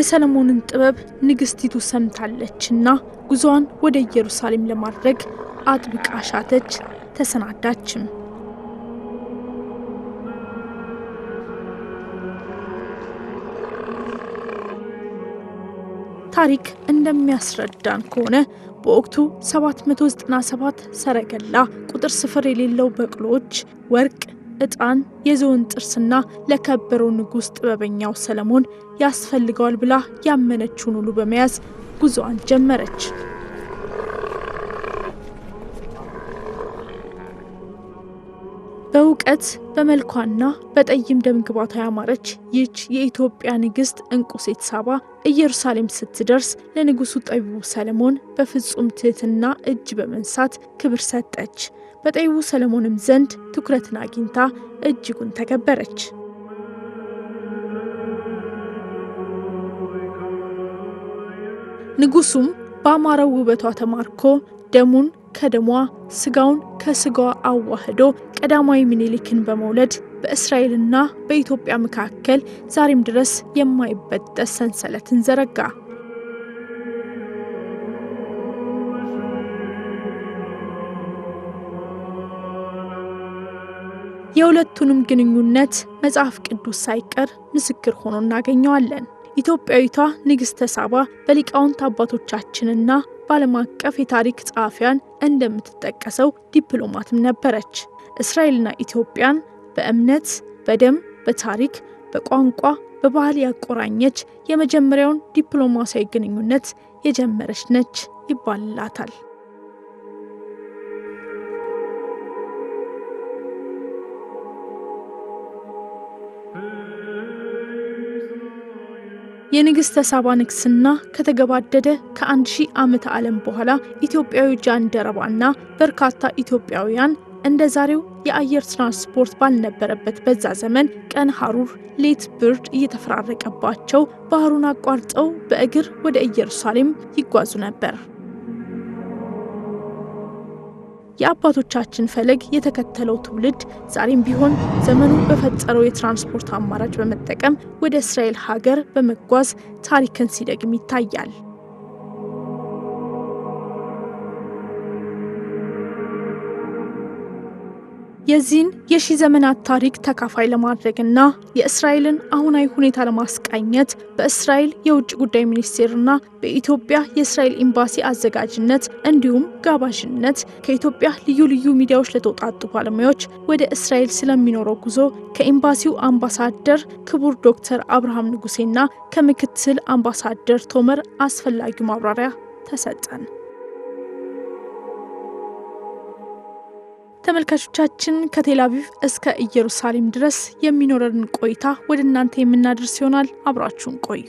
የሰለሞንን ጥበብ ንግስቲቱ ሰምታለችና ጉዟን ወደ ኢየሩሳሌም ለማድረግ አጥብቃ ሻተች፣ ተሰናዳችም። ታሪክ እንደሚያስረዳን ከሆነ በወቅቱ 797 ሰረገላ፣ ቁጥር ስፍር የሌለው በቅሎች፣ ወርቅ፣ ዕጣን፣ የዝሆን ጥርስና ለከበረው ንጉሥ ጥበበኛው ሰለሞን ያስፈልገዋል ብላ ያመነችውን ሁሉ በመያዝ ጉዞዋን ጀመረች። በእውቀት በመልኳና በጠይም ደምግባቷ ያማረች ይህች የኢትዮጵያ ንግሥት እንቁ ሴት ሳባ ኢየሩሳሌም ስትደርስ ለንጉሡ ጠቢቡ ሰለሞን በፍጹም ትህትና እጅ በመንሳት ክብር ሰጠች። በጠቢቡ ሰለሞንም ዘንድ ትኩረትን አግኝታ እጅጉን ተከበረች። ንጉሡም በአማረው ውበቷ ተማርኮ ደሙን ከደሟ ስጋውን ከስጋዋ አዋህዶ ቀዳማዊ ምኒልክን በመውለድ በእስራኤልና በኢትዮጵያ መካከል ዛሬም ድረስ የማይበጠስ ሰንሰለትን ዘረጋ። የሁለቱንም ግንኙነት መጽሐፍ ቅዱስ ሳይቀር ምስክር ሆኖ እናገኘዋለን። ኢትዮጵያዊቷ ንግሥተ ሳባ በሊቃውንት አባቶቻችንና በዓለም አቀፍ የታሪክ ጸሐፊያን እንደምትጠቀሰው ዲፕሎማትም ነበረች። እስራኤልና ኢትዮጵያን በእምነት፣ በደም፣ በታሪክ፣ በቋንቋ፣ በባህል ያቆራኘች የመጀመሪያውን ዲፕሎማሲያዊ ግንኙነት የጀመረች ነች ይባልላታል። የንግሥተ ሳባ ንግስና ከተገባደደ ከ1000 ዓመተ ዓለም በኋላ ኢትዮጵያዊ ጃንደረባና በርካታ ኢትዮጵያውያን እንደ ዛሬው የአየር ትራንስፖርት ባልነበረበት በዛ ዘመን ቀን ሐሩር ሌት ብርድ እየተፈራረቀባቸው ባህሩን አቋርጠው በእግር ወደ ኢየሩሳሌም ይጓዙ ነበር። የአባቶቻችን ፈለግ የተከተለው ትውልድ ዛሬም ቢሆን ዘመኑ በፈጠረው የትራንስፖርት አማራጭ በመጠቀም ወደ እስራኤል ሀገር በመጓዝ ታሪክን ሲደግም ይታያል። የዚህን የሺህ ዘመናት ታሪክ ተካፋይ ለማድረግና የእስራኤልን አሁናዊ ሁኔታ ለማስቃኘት በእስራኤል የውጭ ጉዳይ ሚኒስቴርና በኢትዮጵያ የእስራኤል ኤምባሲ አዘጋጅነት እንዲሁም ጋባዥነት ከኢትዮጵያ ልዩ ልዩ ሚዲያዎች ለተውጣጡ ባለሙያዎች ወደ እስራኤል ስለሚኖረው ጉዞ ከኤምባሲው አምባሳደር ክቡር ዶክተር አብርሃም ንጉሴና ከምክትል አምባሳደር ቶመር አስፈላጊው ማብራሪያ ተሰጠን። ተመልካቾቻችን ከቴል አቪቭ እስከ ኢየሩሳሌም ድረስ የሚኖረን ቆይታ ወደ እናንተ የምናደርስ ይሆናል። አብራችሁን ቆዩ።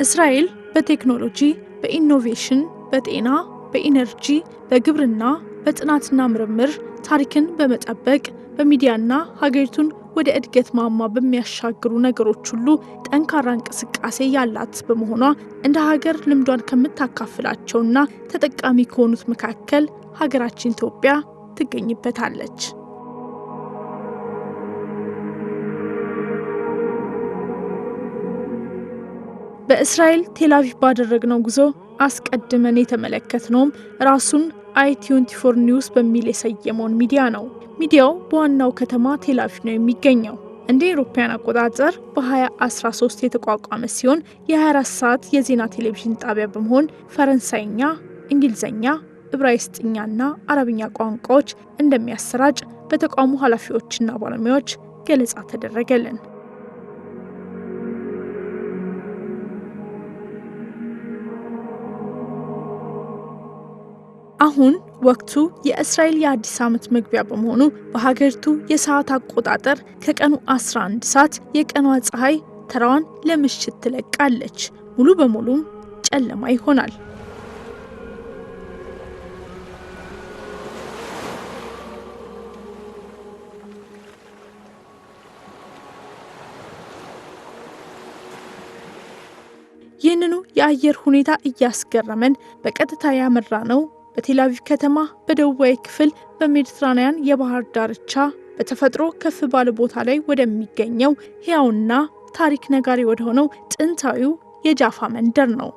እስራኤል በቴክኖሎጂ፣ በኢኖቬሽን፣ በጤና፣ በኢነርጂ፣ በግብርና፣ በጥናትና ምርምር፣ ታሪክን በመጠበቅ በሚዲያና ሀገሪቱን ወደ እድገት ማማ በሚያሻግሩ ነገሮች ሁሉ ጠንካራ እንቅስቃሴ ያላት በመሆኗ እንደ ሀገር ልምዷን ከምታካፍላቸውና ተጠቃሚ ከሆኑት መካከል ሀገራችን ኢትዮጵያ ትገኝበታለች። በእስራኤል ቴል አቪቭ ባደረግነው ጉዞ አስቀድመን የተመለከትነው ራሱን i24 ኒውስ በሚል የሰየመውን ሚዲያ ነው። ሚዲያው በዋናው ከተማ ቴል አቪቭ ነው የሚገኘው። እንደ አውሮፓውያን አቆጣጠር በ2013 የተቋቋመ ሲሆን የ24 ሰዓት የዜና ቴሌቪዥን ጣቢያ በመሆን ፈረንሳይኛ፣ እንግሊዝኛ፣ ዕብራይስጥኛና አረብኛ ቋንቋዎች እንደሚያሰራጭ በተቋሙ ኃላፊዎችና ባለሙያዎች ገለጻ ተደረገልን። አሁን ወቅቱ የእስራኤል የአዲስ ዓመት መግቢያ በመሆኑ በሀገሪቱ የሰዓት አቆጣጠር ከቀኑ 11 ሰዓት የቀኗ ፀሐይ ተራዋን ለምሽት ትለቃለች። ሙሉ በሙሉ ጨለማ ይሆናል። ይህንኑ የአየር ሁኔታ እያስገረመን በቀጥታ ያመራ ነው በቴልአቪቭ ከተማ በደቡባዊ ክፍል በሜዲትራኒያን የባህር ዳርቻ በተፈጥሮ ከፍ ባለ ቦታ ላይ ወደሚገኘው ሕያውና ታሪክ ነጋሪ ወደ ሆነው ጥንታዊው የጃፋ መንደር ነው።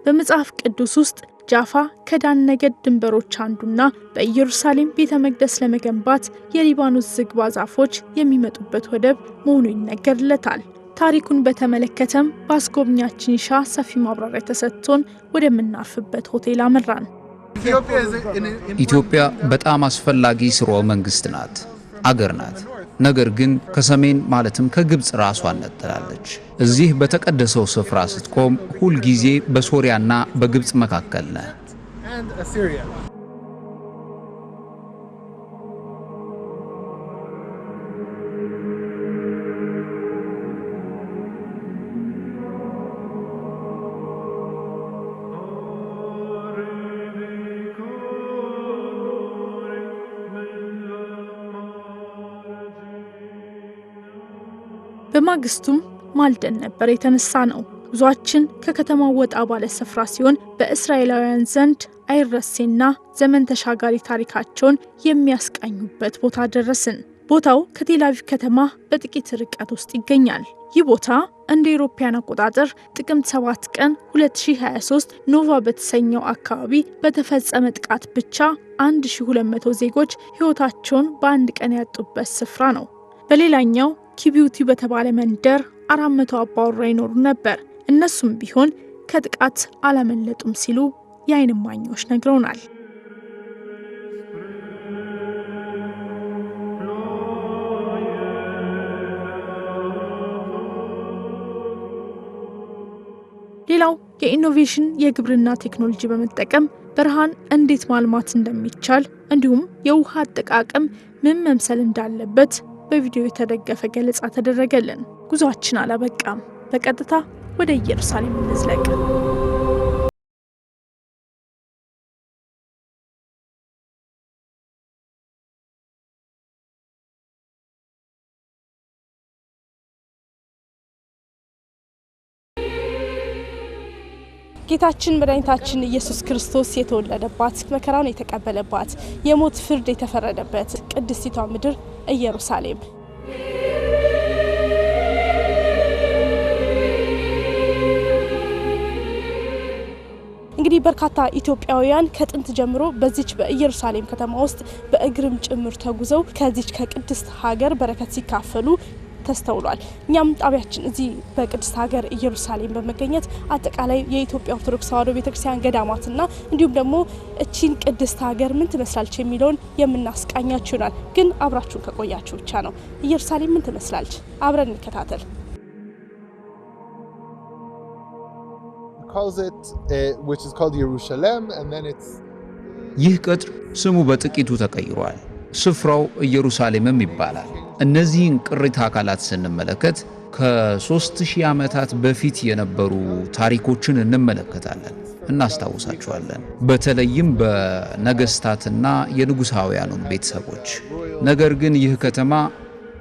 በመጽሐፍ ቅዱስ ውስጥ ጃፋ ከዳን ነገድ ድንበሮች አንዱና በኢየሩሳሌም ቤተ መቅደስ ለመገንባት የሊባኖስ ዝግባ ዛፎች የሚመጡበት ወደብ መሆኑ ይነገርለታል። ታሪኩን በተመለከተም በአስጎብኛችን ይሻ ሰፊ ማብራሪያ ተሰጥቶን ወደምናርፍበት ሆቴል አመራን። ኢትዮጵያ በጣም አስፈላጊ ስርወ መንግስት ናት፣ አገር ናት። ነገር ግን ከሰሜን ማለትም ከግብጽ ራሷን ነጥላለች። እዚህ በተቀደሰው ስፍራ ስትቆም ሁል ጊዜ በሶሪያና በግብጽ መካከል ነህ። በማግስቱም ማልደን ነበር የተነሳ ነው። ጉዟችን ከከተማው ወጣ ባለ ስፍራ ሲሆን በእስራኤላውያን ዘንድ አይረሴና ዘመን ተሻጋሪ ታሪካቸውን የሚያስቃኙበት ቦታ ደረስን። ቦታው ከቴልአቪቭ ከተማ በጥቂት ርቀት ውስጥ ይገኛል። ይህ ቦታ እንደ አውሮፓውያን አቆጣጠር ጥቅምት 7 ቀን 2023 ኖቫ በተሰኘው አካባቢ በተፈጸመ ጥቃት ብቻ 1200 ዜጎች ሕይወታቸውን በአንድ ቀን ያጡበት ስፍራ ነው። በሌላኛው ኪቢዩቲ በተባለ መንደር 400 አባወራ ይኖሩ ነበር። እነሱም ቢሆን ከጥቃት አላመለጡም ሲሉ የዓይን እማኞች ነግረውናል። ሌላው የኢኖቬሽን የግብርና ቴክኖሎጂ በመጠቀም በረሃን እንዴት ማልማት እንደሚቻል እንዲሁም የውሃ አጠቃቀም ምን መምሰል እንዳለበት በቪዲዮ የተደገፈ ገለጻ ተደረገልን። ጉዟችን አላበቃም። በቀጥታ ወደ ኢየሩሳሌም እንዝለቅ። ጌታችን መድኃኒታችን ኢየሱስ ክርስቶስ የተወለደባት መከራውን የተቀበለባት የሞት ፍርድ የተፈረደበት ቅድስቲቷ ምድር ኢየሩሳሌም። እንግዲህ በርካታ ኢትዮጵያውያን ከጥንት ጀምሮ በዚች በኢየሩሳሌም ከተማ ውስጥ በእግርም ጭምር ተጉዘው ከዚች ከቅድስት ሀገር በረከት ሲካፈሉ ተስተውሏል። እኛም ጣቢያችን እዚህ በቅድስት ሀገር ኢየሩሳሌም በመገኘት አጠቃላይ የኢትዮጵያ ኦርቶዶክስ ተዋሕዶ ቤተክርስቲያን ገዳማትና እንዲሁም ደግሞ እቺን ቅድስት ሀገር ምን ትመስላለች የሚለውን የምናስቃኛችሁ ይሆናል። ግን አብራችሁን ከቆያችሁ ብቻ ነው። ኢየሩሳሌም ምን ትመስላለች? አብረን እንከታተል። ይህ ቅጥር ስሙ በጥቂቱ ተቀይሯል። ስፍራው ኢየሩሳሌምም ይባላል። እነዚህን ቅሪተ አካላት ስንመለከት ከ3000 ዓመታት በፊት የነበሩ ታሪኮችን እንመለከታለን፣ እናስታውሳቸዋለን። በተለይም በነገስታትና የንጉሳውያኑን ቤተሰቦች። ነገር ግን ይህ ከተማ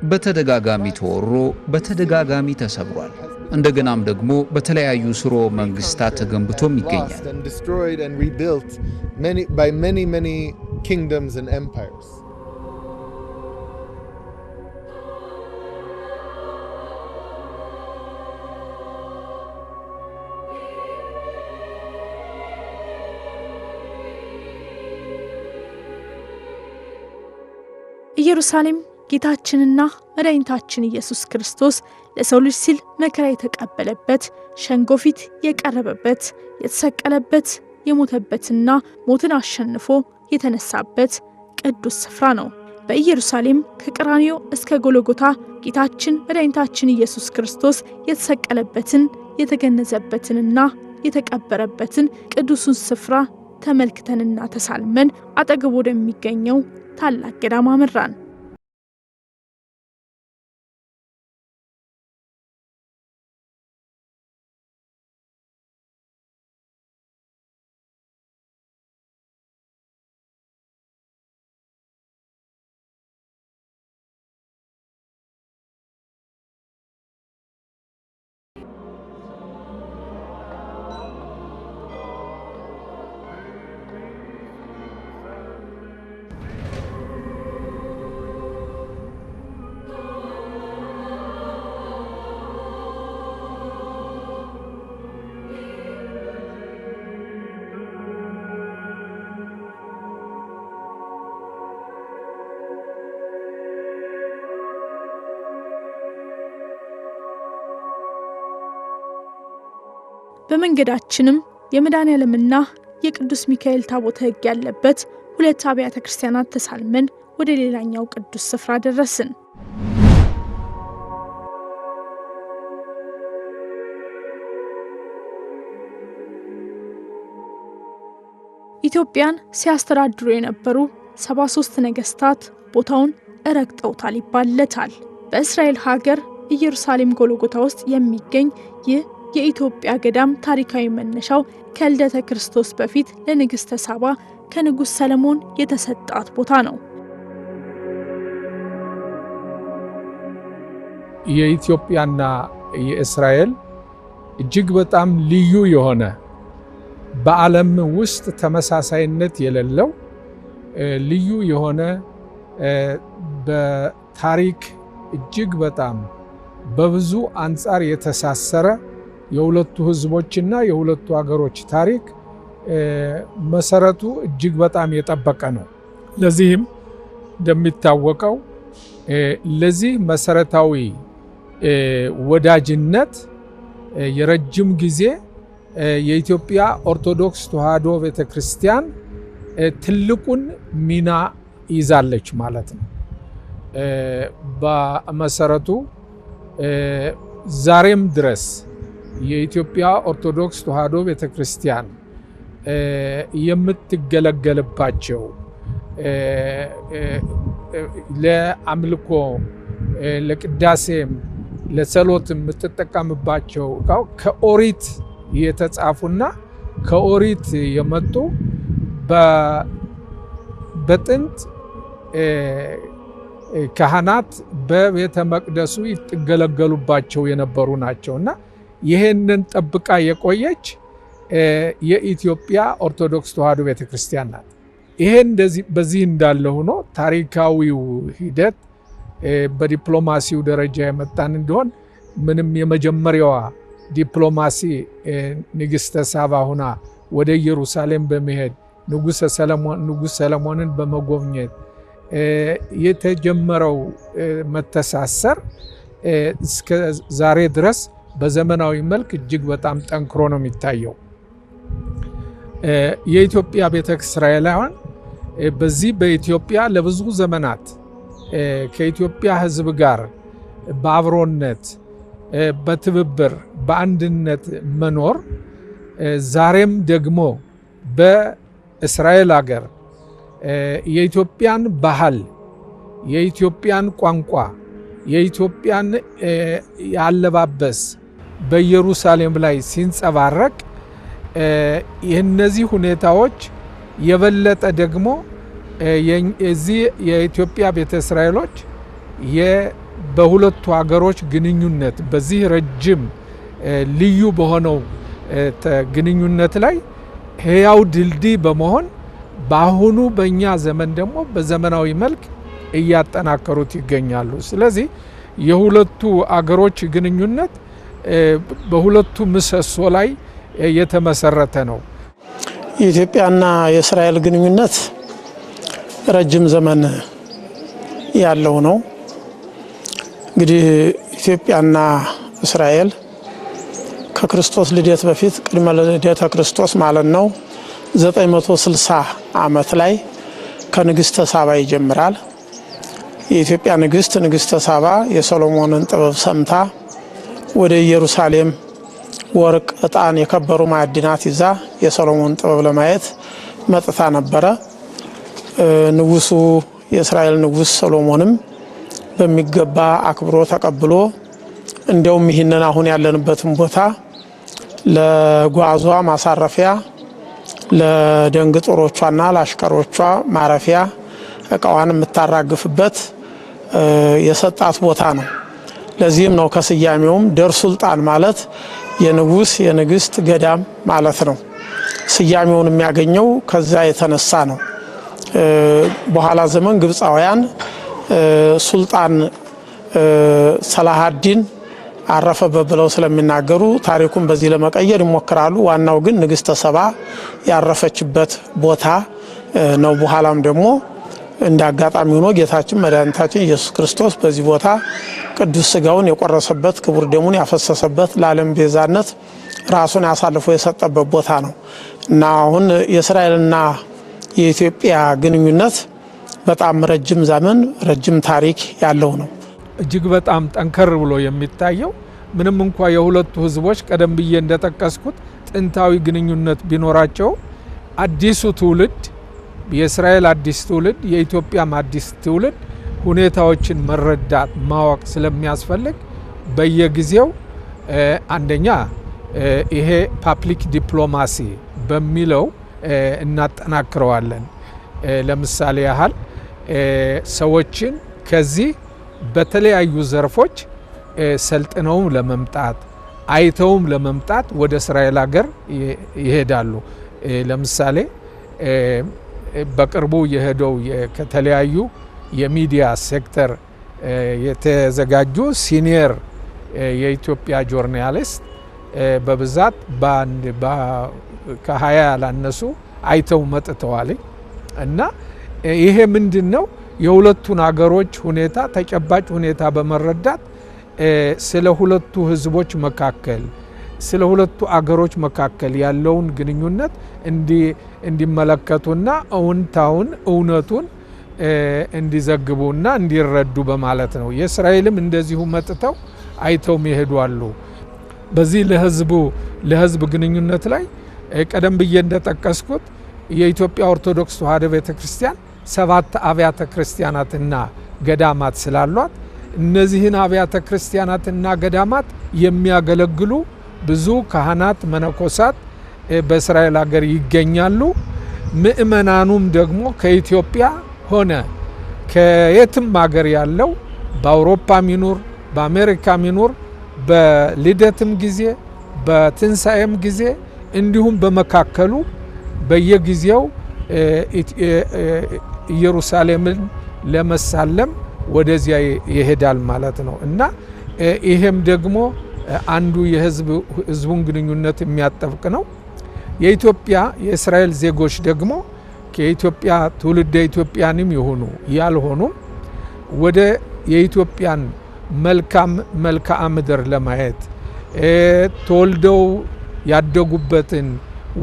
በተደጋጋሚ ተወሮ በተደጋጋሚ ተሰብሯል። እንደገናም ደግሞ በተለያዩ ስርወ መንግስታት ተገንብቶም ይገኛል። ኢየሩሳሌም ጌታችንና መድኃኒታችን ኢየሱስ ክርስቶስ ለሰው ልጅ ሲል መከራ የተቀበለበት፣ ሸንጎ ፊት የቀረበበት፣ የተሰቀለበት፣ የሞተበትና ሞትን አሸንፎ የተነሳበት ቅዱስ ስፍራ ነው። በኢየሩሳሌም ከቀራንዮ እስከ ጎልጎታ ጌታችን መድኃኒታችን ኢየሱስ ክርስቶስ የተሰቀለበትን፣ የተገነዘበትንና የተቀበረበትን ቅዱሱን ስፍራ ተመልክተንና ተሳልመን አጠገቡ ወደሚገኘው ታላቅ ገዳም አመራን። በመንገዳችንም የመድኃኔዓለምና የቅዱስ ሚካኤል ታቦተ ሕግ ያለበት 2 አብያተ ክርስቲያናት ተሳልመን ወደ ሌላኛው ቅዱስ ስፍራ ደረስን። ኢትዮጵያን ሲያስተዳድሩ የነበሩ 73 ነገስታት ቦታውን ረግጠውታል ይባልለታል። በእስራኤል ሀገር ኢየሩሳሌም ጎልጎታ ውስጥ የሚገኝ ይህ የኢትዮጵያ ገዳም ታሪካዊ መነሻው ከልደተ ክርስቶስ በፊት ለንግስተ ሳባ ከንጉስ ሰለሞን የተሰጣት ቦታ ነው። የኢትዮጵያና የእስራኤል እጅግ በጣም ልዩ የሆነ በዓለም ውስጥ ተመሳሳይነት የሌለው ልዩ የሆነ በታሪክ እጅግ በጣም በብዙ አንጻር የተሳሰረ የሁለቱ ህዝቦችና የሁለቱ ሀገሮች ታሪክ መሰረቱ እጅግ በጣም የጠበቀ ነው። ለዚህም እንደሚታወቀው ለዚህ መሰረታዊ ወዳጅነት የረጅም ጊዜ የኢትዮጵያ ኦርቶዶክስ ተዋሕዶ ቤተክርስቲያን ትልቁን ሚና ይዛለች ማለት ነው። በመሰረቱ ዛሬም ድረስ የኢትዮጵያ ኦርቶዶክስ ተዋሕዶ ቤተክርስቲያን የምትገለገልባቸው ለአምልኮ ለቅዳሴም ለጸሎት የምትጠቀምባቸው ከኦሪት የተጻፉና ከኦሪት የመጡ በጥንት ካህናት በቤተ መቅደሱ ይገለገሉባቸው የነበሩ ናቸውና ይሄንን ጠብቃ የቆየች የኢትዮጵያ ኦርቶዶክስ ተዋሕዶ ቤተክርስቲያን ናት። ይሄ በዚህ እንዳለ ሆኖ ታሪካዊው ሂደት በዲፕሎማሲው ደረጃ የመጣን እንደሆን ምንም የመጀመሪያዋ ዲፕሎማሲ ንግስተ ሳባ ሆና ወደ ኢየሩሳሌም በመሄድ ንጉስ ሰለሞንን በመጎብኘት የተጀመረው መተሳሰር እስከ ዛሬ ድረስ በዘመናዊ መልክ እጅግ በጣም ጠንክሮ ነው የሚታየው። የኢትዮጵያ ቤተ እስራኤላውያን በዚህ በኢትዮጵያ ለብዙ ዘመናት ከኢትዮጵያ ሕዝብ ጋር በአብሮነት በትብብር በአንድነት መኖር ዛሬም ደግሞ በእስራኤል ሀገር የኢትዮጵያን ባህል፣ የኢትዮጵያን ቋንቋ፣ የኢትዮጵያን ያለባበስ በኢየሩሳሌም ላይ ሲንጸባረቅ የነዚህ ሁኔታዎች የበለጠ ደግሞ የዚህ የኢትዮጵያ ቤተ እስራኤሎች በሁለቱ ሀገሮች ግንኙነት በዚህ ረጅም ልዩ በሆነው ግንኙነት ላይ ሕያው ድልድይ በመሆን በአሁኑ በእኛ ዘመን ደግሞ በዘመናዊ መልክ እያጠናከሩት ይገኛሉ። ስለዚህ የሁለቱ አገሮች ግንኙነት በሁለቱ ምሰሶ ላይ የተመሰረተ ነው። የኢትዮጵያና የእስራኤል ግንኙነት ረጅም ዘመን ያለው ነው። እንግዲህ ኢትዮጵያና እስራኤል ከክርስቶስ ልደት በፊት ቅድመ ልደተ ክርስቶስ ማለት ነው 960 ዓመት ላይ ከንግስተ ሳባ ይጀምራል። የኢትዮጵያ ንግስተ ሳባ የሰሎሞንን ጥበብ ሰምታ ወደ ኢየሩሳሌም ወርቅ፣ ዕጣን፣ የከበሩ ማዕድናት ይዛ የሰሎሞን ጥበብ ለማየት መጥታ ነበረ። ንጉሱ የእስራኤል ንጉስ ሰሎሞንም በሚገባ አክብሮ ተቀብሎ እንደውም ይህንን አሁን ያለንበትን ቦታ ለጓዟ ማሳረፊያ ለደንግጦሮቿና ለአሽከሮቿ ማረፊያ እቃዋን የምታራግፍበት የሰጣት ቦታ ነው። ለዚህም ነው ከስያሜውም ደር ሱልጣን ማለት የንጉስ የንግስት ገዳም ማለት ነው። ስያሜውን የሚያገኘው ከዛ የተነሳ ነው። በኋላ ዘመን ግብፃውያን ሱልጣን ሰላሃዲን አረፈበት ብለው ስለሚናገሩ ታሪኩን በዚህ ለመቀየር ይሞክራሉ። ዋናው ግን ንግስተ ሳባ ያረፈችበት ቦታ ነው። በኋላም ደግሞ እንደ አጋጣሚ ሆኖ ጌታችን መድኃኒታችን ኢየሱስ ክርስቶስ በዚህ ቦታ ቅዱስ ስጋውን የቆረሰበት ክቡር ደሙን ያፈሰሰበት ለዓለም ቤዛነት ራሱን አሳልፎ የሰጠበት ቦታ ነው እና አሁን የእስራኤልና የኢትዮጵያ ግንኙነት በጣም ረጅም ዘመን ረጅም ታሪክ ያለው ነው። እጅግ በጣም ጠንከር ብሎ የሚታየው ምንም እንኳ የሁለቱ ህዝቦች ቀደም ብዬ እንደጠቀስኩት ጥንታዊ ግንኙነት ቢኖራቸው አዲሱ ትውልድ የእስራኤል አዲስ ትውልድ የኢትዮጵያም አዲስ ትውልድ ሁኔታዎችን መረዳት ማወቅ ስለሚያስፈልግ በየጊዜው አንደኛ ይሄ ፓብሊክ ዲፕሎማሲ በሚለው እናጠናክረዋለን። ለምሳሌ ያህል ሰዎችን ከዚህ በተለያዩ ዘርፎች ሰልጥነውም ለመምጣት አይተውም ለመምጣት ወደ እስራኤል ሀገር ይሄዳሉ። ለምሳሌ በቅርቡ የሄደው ከተለያዩ የሚዲያ ሴክተር የተዘጋጁ ሲኒየር የኢትዮጵያ ጆርናሊስት በብዛት ከ20 ያላነሱ አይተው መጥተዋል እና ይሄ ምንድነው የሁለቱን አገሮች ሁኔታ ተጨባጭ ሁኔታ በመረዳት ስለ ሁለቱ ህዝቦች መካከል ስለ ሁለቱ አገሮች መካከል ያለውን ግንኙነት እንዲመለከቱና እውነቱን እንዲዘግቡና እንዲረዱ በማለት ነው። የእስራኤልም እንደዚሁ መጥተው አይተው ይሄዱ አሉ። በዚህ ለህዝብ ግንኙነት ላይ ቀደም ብዬ እንደጠቀስኩት የኢትዮጵያ ኦርቶዶክስ ተዋሕዶ ቤተክርስቲያን 7 አብያተ ክርስቲያናትና ገዳማት ስላሏት እነዚህን አብያተ ክርስቲያናትና ገዳማት የሚያገለግሉ ብዙ ካህናት መነኮሳት በእስራኤል ሀገር ይገኛሉ። ምእመናኑም ደግሞ ከኢትዮጵያ ሆነ ከየትም ሀገር ያለው በአውሮፓም ይኑር በአሜሪካም ይኑር በልደትም ጊዜ በትንሣኤም ጊዜ እንዲሁም በመካከሉ በየጊዜው ኢየሩሳሌምን ለመሳለም ወደዚያ ይሄዳል ማለት ነው እና ይሄም ደግሞ አንዱ የህዝቡን ግንኙነት የሚያጠብቅ ነው። የኢትዮጵያ የእስራኤል ዜጎች ደግሞ ከኢትዮጵያ ትውልደ ኢትዮጵያንም ይሆኑ ያልሆኑ ወደ የኢትዮጵያን መልክዓ ምድር ለማየት ተወልደው ያደጉበትን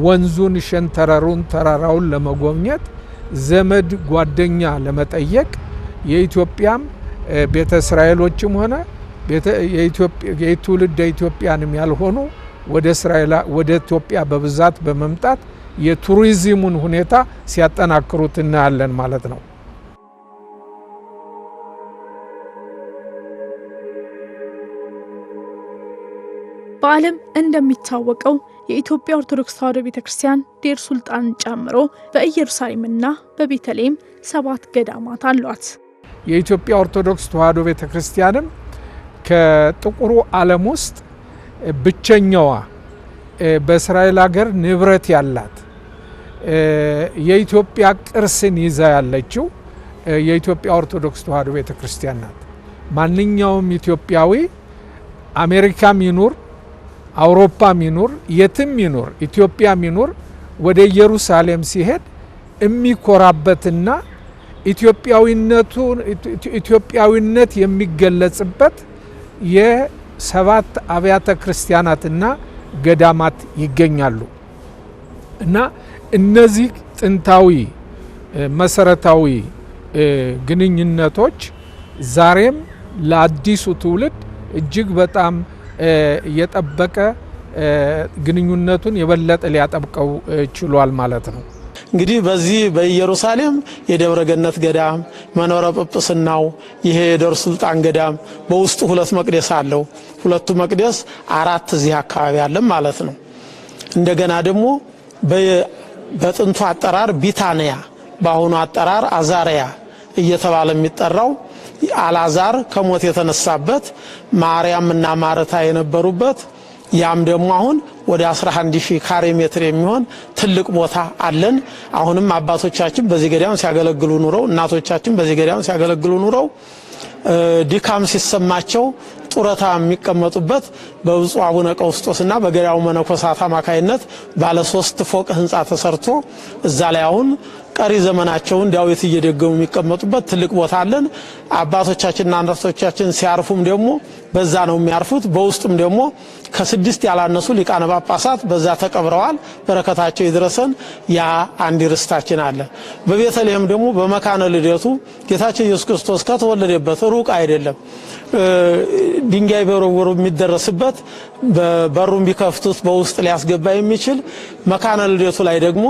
ወንዙን ሸንተረሩን ተራራውን ለመጎብኘት ዘመድ ጓደኛ ለመጠየቅ የኢትዮጵያም ቤተ እስራኤሎችም ሆነ የትውልደ ኢትዮጵያንም ያልሆኑ ወደ ኢትዮጵያ በብዛት በመምጣት የቱሪዝሙን ሁኔታ ሲያጠናክሩት እናያለን ማለት ነው። በዓለም እንደሚታወቀው የኢትዮጵያ ኦርቶዶክስ ተዋሕዶ ቤተክርስቲያን ዴር ሱልጣን ጨምሮ በኢየሩሳሌምና በቤተልሔም 7 ገዳማት አሏት። የኢትዮጵያ ኦርቶዶክስ ተዋሕዶ ቤተክርስቲያንም ከጥቁሩ ዓለም ውስጥ ብቸኛዋ በእስራኤል ሀገር ንብረት ያላት የኢትዮጵያ ቅርስን ይዛ ያለችው የኢትዮጵያ ኦርቶዶክስ ተዋሕዶ ቤተክርስቲያን ናት። ማንኛውም ኢትዮጵያዊ አሜሪካም ይኑር አውሮፓም ይኑር የትም ይኑር ኢትዮጵያም ይኑር ወደ ኢየሩሳሌም ሲሄድ የሚኮራበትና ኢትዮጵያዊነት የሚገለጽበት የ7 አብያተ ክርስቲያናትና ገዳማት ይገኛሉ እና እነዚህ ጥንታዊ መሰረታዊ ግንኙነቶች ዛሬም ለአዲሱ ትውልድ እጅግ በጣም የጠበቀ ግንኙነቱን የበለጠ ሊያጠብቀው ችሏል ማለት ነው። እንግዲህ በዚህ በኢየሩሳሌም የደብረ ገነት ገዳም መንበረ ጵጵስናው ይሄ የዴር ሱልጣን ገዳም በውስጡ 2 መቅደስ አለው። 2 መቅደስ 4 እዚህ አካባቢ አለ ማለት ነው። እንደገና ደግሞ በጥንቱ አጠራር ቢታንያ በአሁኑ አጠራር አዛሪያ እየተባለ የሚጠራው አልዓዛር ከሞት የተነሳበት ማርያም እና ማርታ የነበሩበት ያም ደግሞ አሁን ወደ 11000 ካሬ ሜትር የሚሆን ትልቅ ቦታ አለን። አሁንም አባቶቻችን በዚህ ገዳም ሲያገለግሉ ኑረው እናቶቻችን በዚህ ገዳም ሲያገለግሉ ኑረው ድካም ሲሰማቸው ጡረታ የሚቀመጡበት በብፁዕ አቡነ ቀውስጦስና በገዳሙ መነኮሳት አማካይነት ባለ 3 ፎቅ ህንጻ ተሰርቶ እዛ ላይ አሁን ቀሪ ዘመናቸውን ዳዊት እየደገሙ የሚቀመጡበት ትልቅ ቦታ አለን። አባቶቻችንና እናቶቻችን ሲያርፉም ደግሞ በዛ ነው የሚያርፉት። በውስጥም ደግሞ ከ6 ያላነሱ ሊቃነ ጳጳሳት በዛ ተቀብረዋል። በረከታቸው ይድረሰን። ያ አንድ ርስታችን አለ። በቤተልሔም ደግሞ በመካነ ልደቱ ጌታችን ኢየሱስ ክርስቶስ ከተወለደበት ሩቅ አይደለም። ድንጋይ በረወሩ የሚደረስበት በሩን ቢከፍቱት በውስጥ ሊያስገባ የሚችል መካነ ልደቱ ላይ ደግሞ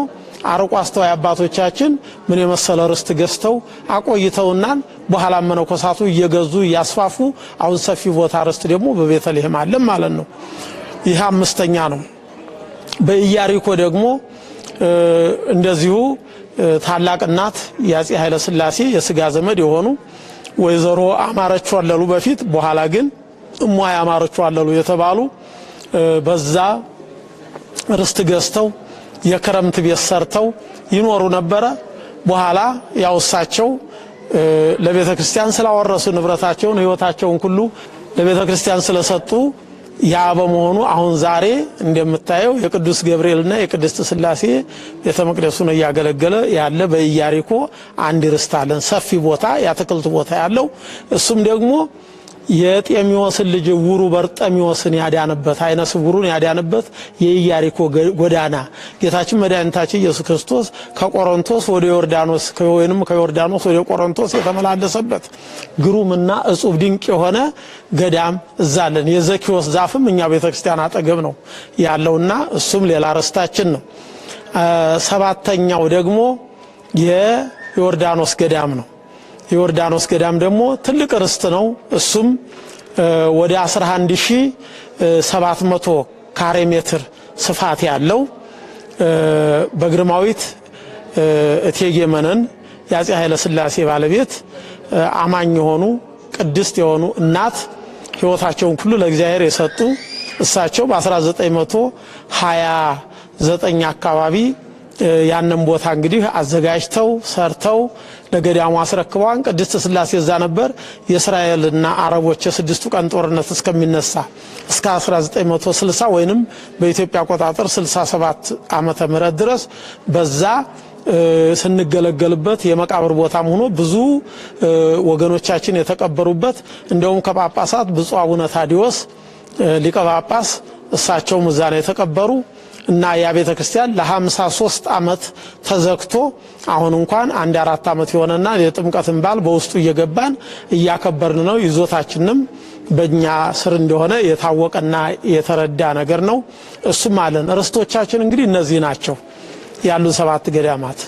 አርቆ አስተዋይ አባቶቻችን ምን የመሰለ ርስት ገዝተው አቆይተውናል። በኋላ መነኮሳቱ እየገዙ እያስፋፉ አሁን ሰፊ ቦታ ርስት ደግሞ በቤተልሔም አለ ማለት ነው። ይህ 5ኛ ነው። በኢያሪኮ ደግሞ እንደዚሁ ታላቅ እናት የአፄ ኃይለ ሥላሴ የስጋ ዘመድ የሆኑ ወይዘሮ አማረች ወለሉ በፊት በኋላ ግን እሟይ አማረች ወለሉ የተባሉ በዛ ርስት ገዝተው የክረምት ቤት ሰርተው ይኖሩ ነበረ። በኋላ ያውሳቸው ለቤተ ክርስቲያን ስላወረሱ ንብረታቸውን ህይወታቸውን ሁሉ ለቤተ ክርስቲያን ስለሰጡ ያ በመሆኑ አሁን ዛሬ እንደምታየው የቅዱስ ገብርኤልና የቅድስት ሥላሴ ቤተ መቅደሱን ያገለገለ ያለ በኢያሪኮ አንድ ርስት አለን። ሰፊ ቦታ የአትክልት ቦታ ያለው እሱም ደግሞ የጤሚዎስን ልጅ ውሩ በርጠሚዎስን ያዳነበት አይነ ስውሩን ያዳነበት የኢያሪኮ ጎዳና ጌታችን መድኃኒታችን ኢየሱስ ክርስቶስ ከቆሮንቶስ ወደ ዮርዳኖስ ከወይንም ከዮርዳኖስ ወደ ቆሮንቶስ የተመላለሰበት ግሩምና እጹብ ድንቅ የሆነ ገዳም እዛለን። የዘኪዎስ ዛፍም እኛ ቤተክርስቲያን አጠገብ ነው ያለውና እሱም ሌላ ርስታችን ነው። 7ኛው ደግሞ የዮርዳኖስ ገዳም ነው። የዮርዳኖስ ገዳም ደግሞ ትልቅ ርስት ነው። እሱም ወደ 11700 ካሬ ሜትር ስፋት ያለው በግርማዊት እቴጌ መነን የአፄ ኃይለ ሥላሴ ባለቤት አማኝ የሆኑ ቅድስት የሆኑ እናት ሕይወታቸውን ሁሉ ለእግዚአብሔር የሰጡ እሳቸው በ1929 አካባቢ ያንን ቦታ እንግዲህ አዘጋጅተው ሰርተው ለገዳሙ አስረክበዋን። ቅድስት ሥላሴ እዛ ነበር። የእስራኤልና አረቦች የ6ቱ ቀን ጦርነት እስከሚነሳ እስከ 1960 ወይንም በኢትዮጵያ አቆጣጠር 67 ዓመተ ምህረት ድረስ በዛ ስንገለገልበት የመቃብር ቦታም ሆኖ ብዙ ወገኖቻችን የተቀበሩበት እንደውም ከጳጳሳት ብፁዕ አቡነ ታዲዮስ ሊቀ ጳጳስ እሳቸውም እዛ ነው የተቀበሩ እና ያ ቤተ ክርስቲያን ለ53 ዓመት ተዘግቶ አሁን እንኳን 1-4 ዓመት ይሆነና የጥምቀትን በዓል በውስጡ እየገባን እያከበርን ነው። ይዞታችንም በእኛ ስር እንደሆነ የታወቀና የተረዳ ነገር ነው። እሱም አለን። ርስቶቻችን እንግዲህ እነዚህ ናቸው ያሉ 7 ገዳማት።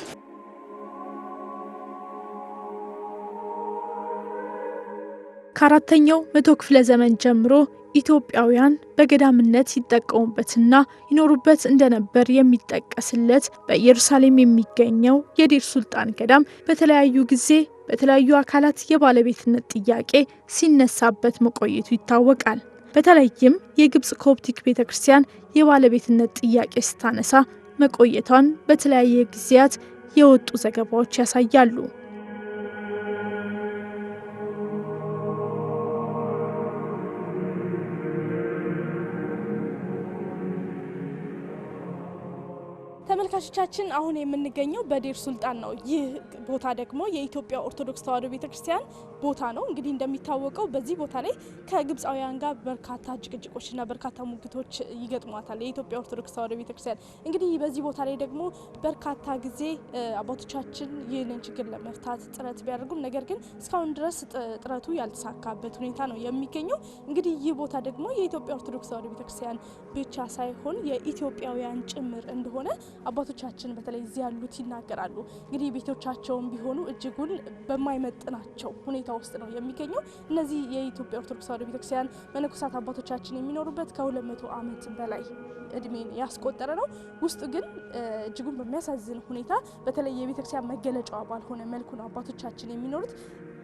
ከ4ኛው መቶ ክፍለ ዘመን ጀምሮ ኢትዮጵያውያን በገዳምነት ሲጠቀሙበትና ይኖሩበት እንደነበር የሚጠቀስለት በኢየሩሳሌም የሚገኘው የዴር ሱልጣን ገዳም በተለያዩ ጊዜ በተለያዩ አካላት የባለቤትነት ጥያቄ ሲነሳበት መቆየቱ ይታወቃል። በተለይም የግብጽ ኮፕቲክ ቤተክርስቲያን የባለቤትነት ጥያቄ ስታነሳ መቆየቷን በተለያየ ጊዜያት የወጡ ዘገባዎች ያሳያሉ። ተመልካቾቻችን አሁን የምንገኘው በዴር ሱልጣን ነው። ይህ ቦታ ደግሞ የኢትዮጵያ ኦርቶዶክስ ተዋሕዶ ቤተክርስቲያን ቦታ ነው። እንግዲህ እንደሚታወቀው በዚህ ቦታ ላይ ከግብጻውያን ጋር በርካታ ጭቅጭቆችና በርካታ ሙግቶች ይገጥሟታል የኢትዮጵያ ኦርቶዶክስ ተዋሕዶ ቤተክርስቲያን። እንግዲህ በዚህ ቦታ ላይ ደግሞ በርካታ ጊዜ አባቶቻችን ይህንን ችግር ለመፍታት ጥረት ቢያደርጉም ነገር ግን እስካሁን ድረስ ጥረቱ ያልተሳካበት ሁኔታ ነው የሚገኘው። እንግዲህ ይህ ቦታ ደግሞ የኢትዮጵያ ኦርቶዶክስ ተዋሕዶ ቤተክርስቲያን ብቻ ሳይሆን የኢትዮጵያውያን ጭምር እንደሆነ አባቶቻችን በተለይ እዚህ ያሉት ይናገራሉ። እንግዲህ ቤቶቻቸውም ቢሆኑ እጅጉን በማይመጥናቸው ሁኔታ ውስጥ ነው የሚገኘው። እነዚህ የኢትዮጵያ ኦርቶዶክስ ተዋሕዶ ቤተክርስቲያን መነኮሳት አባቶቻችን የሚኖሩበት ከ200 ዓመት በላይ እድሜን ያስቆጠረ ነው። ውስጥ ግን እጅጉን በሚያሳዝን ሁኔታ በተለይ የቤተክርስቲያን መገለጫዋ ባልሆነ መልኩ ነው አባቶቻችን የሚኖሩት።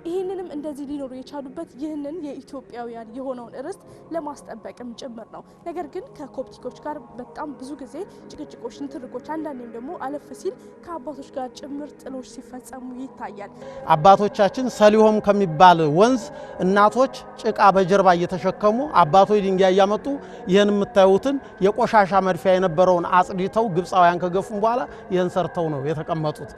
ይህንንም እንደዚህ ሊኖሩ የቻሉበት ይህንን የኢትዮጵያውያን የሆነውን ርስት ለማስጠበቅም ጭምር ነው። ነገር ግን ከኮፕቲኮች ጋር በጣም ብዙ ጊዜ ጭቅጭቆች፣ ንትርኮች አንዳንዴም ደግሞ አለፍ ሲል ከአባቶች ጋር ጭምር ጥሎች ሲፈጸሙ ይታያል። አባቶቻችን ሰሊሆም ከሚባል ወንዝ እናቶች ጭቃ በጀርባ እየተሸከሙ አባቶች ድንጋይ እያመጡ ይህን የምታዩትን የቆሻሻ መድፊያ የነበረውን አጽድተው ግብፃውያን ከገፉም በኋላ ይህን ሰርተው ነው የተቀመጡት።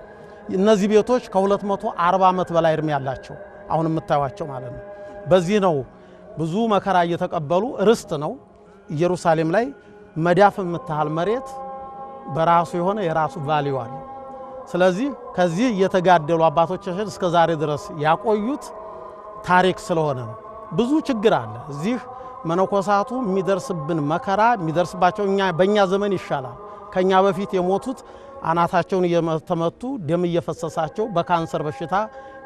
እነዚህ ቤቶች ከ240 ዓመት በላይ እድሜ ያላቸው አሁን የምታዩቸው ማለት ነው። በዚህ ነው ብዙ መከራ እየተቀበሉ ርስት ነው። ኢየሩሳሌም ላይ መዳፍ የምታህል መሬት በራሱ የሆነ የራሱ ቫልዩ አለ። ስለዚህ ከዚህ እየተጋደሉ አባቶቻችን እስከ ዛሬ ድረስ ያቆዩት ታሪክ ስለሆነ ነው። ብዙ ችግር አለ እዚህ መነኮሳቱ የሚደርስብን መከራ የሚደርስባቸው በእኛ ዘመን ይሻላል። ከኛ በፊት የሞቱት አናታቸውን እየተመቱ ደም እየፈሰሳቸው በካንሰር በሽታ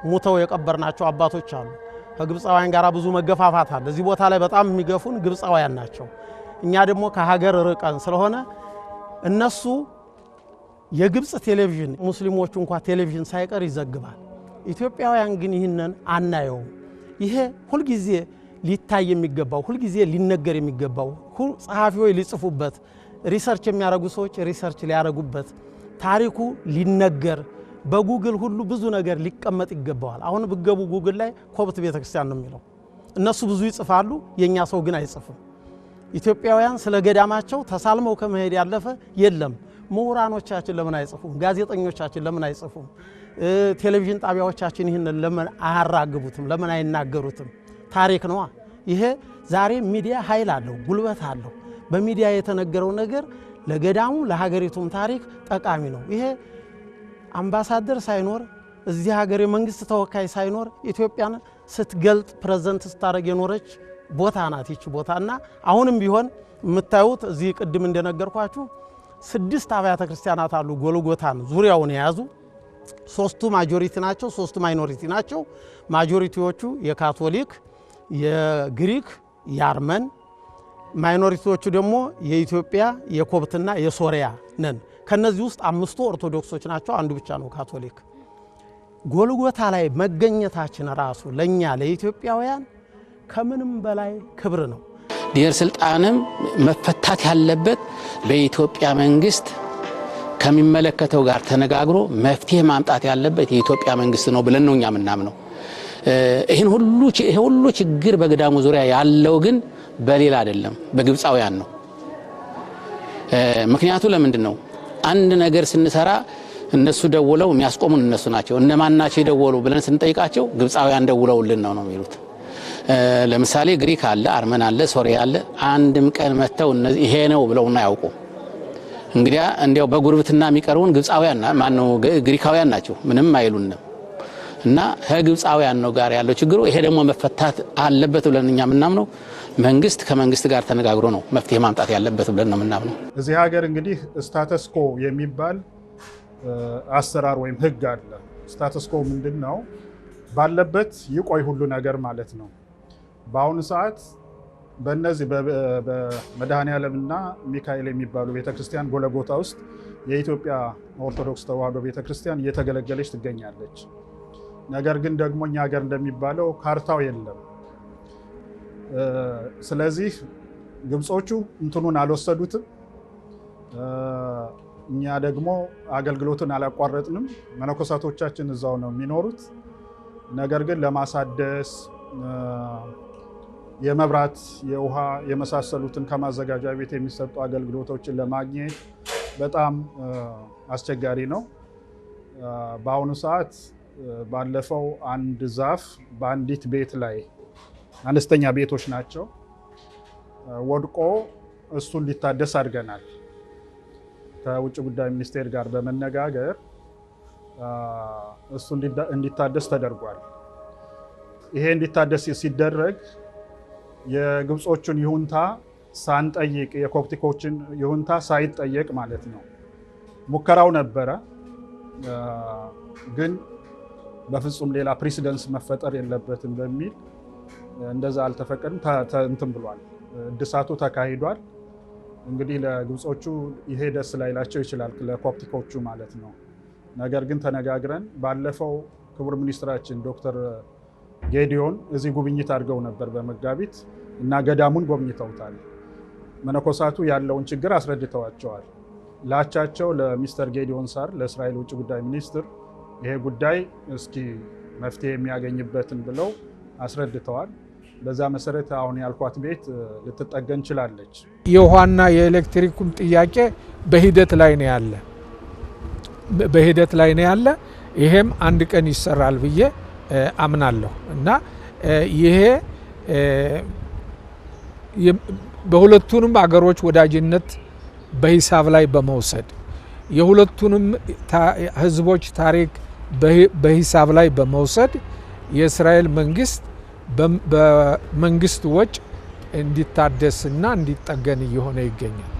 ሙተው የቀበርናቸው አባቶች አሉ። ከግብፃውያን ጋር ብዙ መገፋፋት አለ። እዚህ ቦታ ላይ በጣም የሚገፉን ግብፃውያን ናቸው። እኛ ደግሞ ከሀገር ርቀን ስለሆነ እነሱ የግብፅ ቴሌቪዥን ሙስሊሞቹ እንኳን ቴሌቪዥን ሳይቀር ይዘግባል። ኢትዮጵያውያን ግን ይህንን አናየው። ይሄ ሁልጊዜ ሊታይ የሚገባው ሁልጊዜ ሊነገር የሚገባው ጸሐፊዎች ሊጽፉበት ሪሰርች የሚያደርጉ ሰዎች ሪሰርች ሊያደርጉበት ታሪኩ ሊነገር በጉግል ሁሉ ብዙ ነገር ሊቀመጥ ይገባዋል። አሁን ብገቡ ጉግል ላይ ኮፕት ቤተክርስቲያን ነው የሚለው። እነሱ ብዙ ይጽፋሉ፣ የኛ ሰው ግን አይጽፍም። ኢትዮጵያውያን ስለ ገዳማቸው ተሳልመው ከመሄድ ያለፈ የለም። ምሁራኖቻችን ለምን አይጽፉም? ጋዜጠኞቻችን ለምን አይጽፉም? ቴሌቪዥን ጣቢያዎቻችን ይህንን ለምን አያራግቡትም? ለምን አይናገሩትም? ታሪክ ነዋ። ይሄ ዛሬ ሚዲያ ኃይል አለው፣ ጉልበት አለው። በሚዲያ የተነገረው ነገር ለገዳሙ ለሀገሪቱም ታሪክ ጠቃሚ ነው። ይሄ አምባሳደር ሳይኖር እዚህ ሀገር የመንግስት ተወካይ ሳይኖር ኢትዮጵያን ስትገልጥ ፕሬዘንት ስታደርግ የኖረች ቦታ ናት ይቺ ቦታና አሁንም ቢሆን የምታዩት እዚህ ቅድም እንደነገርኳችሁ 6 አብያተ ክርስቲያናት አሉ። ጎልጎታን ዙሪያውን የያዙ 3ቱ ማጆሪቲ ናቸው፣ 3ቱ ማይኖሪቲ ናቸው። ማጆሪቲዎቹ የካቶሊክ፣ የግሪክ፣ የአርመን፣ ማይኖሪቲዎቹ ደግሞ የኢትዮጵያ፣ የኮፕትና የሶሪያ ነን። ከነዚህ ውስጥ 5ቱ ኦርቶዶክሶች ናቸው፣ አንዱ ብቻ ነው ካቶሊክ። ጎልጎታ ላይ መገኘታችን ራሱ ለኛ ለኢትዮጵያውያን ከምንም በላይ ክብር ነው። ዲር ስልጣንም መፈታት ያለበት በኢትዮጵያ መንግስት ከሚመለከተው ጋር ተነጋግሮ መፍትሄ ማምጣት ያለበት የኢትዮጵያ መንግስት ነው ብለን ነው እኛ ምናምነው። ይሄ ሁሉ ችግር በገዳሙ ዙሪያ ያለው ግን በሌላ አይደለም፣ በግብፃውያን ነው። ምክንያቱ ለምንድን ነው? አንድ ነገር ስንሰራ እነሱ ደውለው የሚያስቆሙን እነሱ ናቸው። እነማን ናቸው የደወሉ ብለን ስንጠይቃቸው ግብፃውያን ደውለውልን ነው የሚሉት። ለምሳሌ ግሪክ አለ፣ አርመን አለ፣ ሶሪያ አለ። አንድም ቀን መተው እነዚህ ይሄ ነው ብለውና ያውቁ። እንግዲያ እንዲያው በጉርብትና የሚቀርቡን ግብፃውያን ማነው ግሪካውያን ናቸው፣ ምንም አይሉንም። እና ከግብፃውያን ነው ጋር ያለው ችግሩ። ይሄ ደግሞ መፈታት አለበት ብለን እኛ ምናምነው መንግስት ከመንግስት ጋር ተነጋግሮ ነው መፍትሄ ማምጣት ያለበት ብለን ነው ምናምነው። እዚህ ሀገር እንግዲህ ስታተስ ኮ የሚባል አሰራር ወይም ህግ አለ። ስታተስ ኮ ምንድነው? ባለበት ይቆይ ሁሉ ነገር ማለት ነው። በአሁኑ ሰዓት በእነዚህ በመድኃኔዓለምና ሚካኤል የሚባሉ ቤተክርስቲያን ጎለጎታ ውስጥ የኢትዮጵያ ኦርቶዶክስ ተዋሕዶ ቤተክርስቲያን እየተገለገለች ትገኛለች። ነገር ግን ደግሞ እኛ ሀገር እንደሚባለው ካርታው የለም። ስለዚህ ግብጾቹ እንትኑን አልወሰዱትም፣ እኛ ደግሞ አገልግሎቱን አላቋረጥንም። መነኮሳቶቻችን እዛው ነው የሚኖሩት። ነገር ግን ለማሳደስ የመብራት፣ የውሃ የመሳሰሉትን ከማዘጋጃ ቤት የሚሰጡ አገልግሎቶችን ለማግኘት በጣም አስቸጋሪ ነው። በአሁኑ ሰዓት ባለፈው አንድ ዛፍ በአንዲት ቤት ላይ አነስተኛ ቤቶች ናቸው ወድቆ እሱን ሊታደስ አድርገናል። ከውጭ ጉዳይ ሚኒስቴር ጋር በመነጋገር እሱ እንዲታደስ ተደርጓል። ይሄ እንዲታደስ ሲደረግ የግብጾቹን ይሁንታ ሳንጠይቅ የኮፕቲኮችን ይሁንታ ሳይጠየቅ ማለት ነው። ሙከራው ነበረ፣ ግን በፍጹም ሌላ ፕሬሲደንስ መፈጠር የለበትም በሚል እንደዛ አልተፈቀደም። እንትን ብሏል፣ እድሳቱ ተካሂዷል። እንግዲህ ለግብጾቹ ይሄ ደስ ላይላቸው ይችላል፣ ለኮፕቲኮቹ ማለት ነው። ነገር ግን ተነጋግረን ባለፈው ክቡር ሚኒስትራችን ዶክተር ጌዲዮን እዚህ ጉብኝት አድርገው ነበር በመጋቢት እና ገዳሙን ጎብኝተውታል። መነኮሳቱ ያለውን ችግር አስረድተዋቸዋል። ላቻቸው ለሚስተር ጌዲዮን ሳር ለእስራኤል ውጭ ጉዳይ ሚኒስትር ይሄ ጉዳይ እስኪ መፍትሄ የሚያገኝበትን ብለው አስረድተዋል። በዛ መሰረት አሁን ያልኳት ቤት ልትጠገን ችላለች። የውሃና የኤሌክትሪኩም ጥያቄ በሂደት ላይ ነው ያለ ይሄም አንድ ቀን ይሰራል ብዬ አምናለሁ እና ይሄ በሁለቱንም አገሮች ወዳጅነት በሂሳብ ላይ በመውሰድ የሁለቱንም ህዝቦች ታሪክ በሂሳብ ላይ በመውሰድ የእስራኤል መንግስት በመንግስት ወጪ እንዲታደስና እንዲጠገን እየሆነ ይገኛል።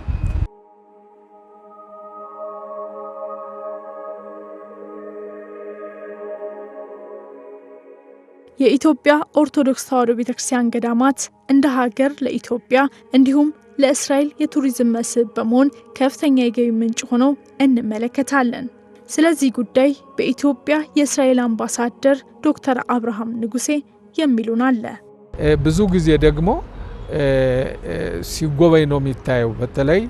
የኢትዮጵያ ኦርቶዶክስ ተዋሕዶ ቤተክርስቲያን ገዳማት እንደ ሀገር ለኢትዮጵያ እንዲሁም ለእስራኤል የቱሪዝም መስህብ በመሆን ከፍተኛ የገቢ ምንጭ ሆነው እንመለከታለን። ስለዚህ ጉዳይ በኢትዮጵያ የእስራኤል አምባሳደር ዶክተር አብርሃም ንጉሴ የሚሉን አለ። ብዙ ጊዜ ደግሞ ሲጎበኝ ነው የሚታየው። በተለይ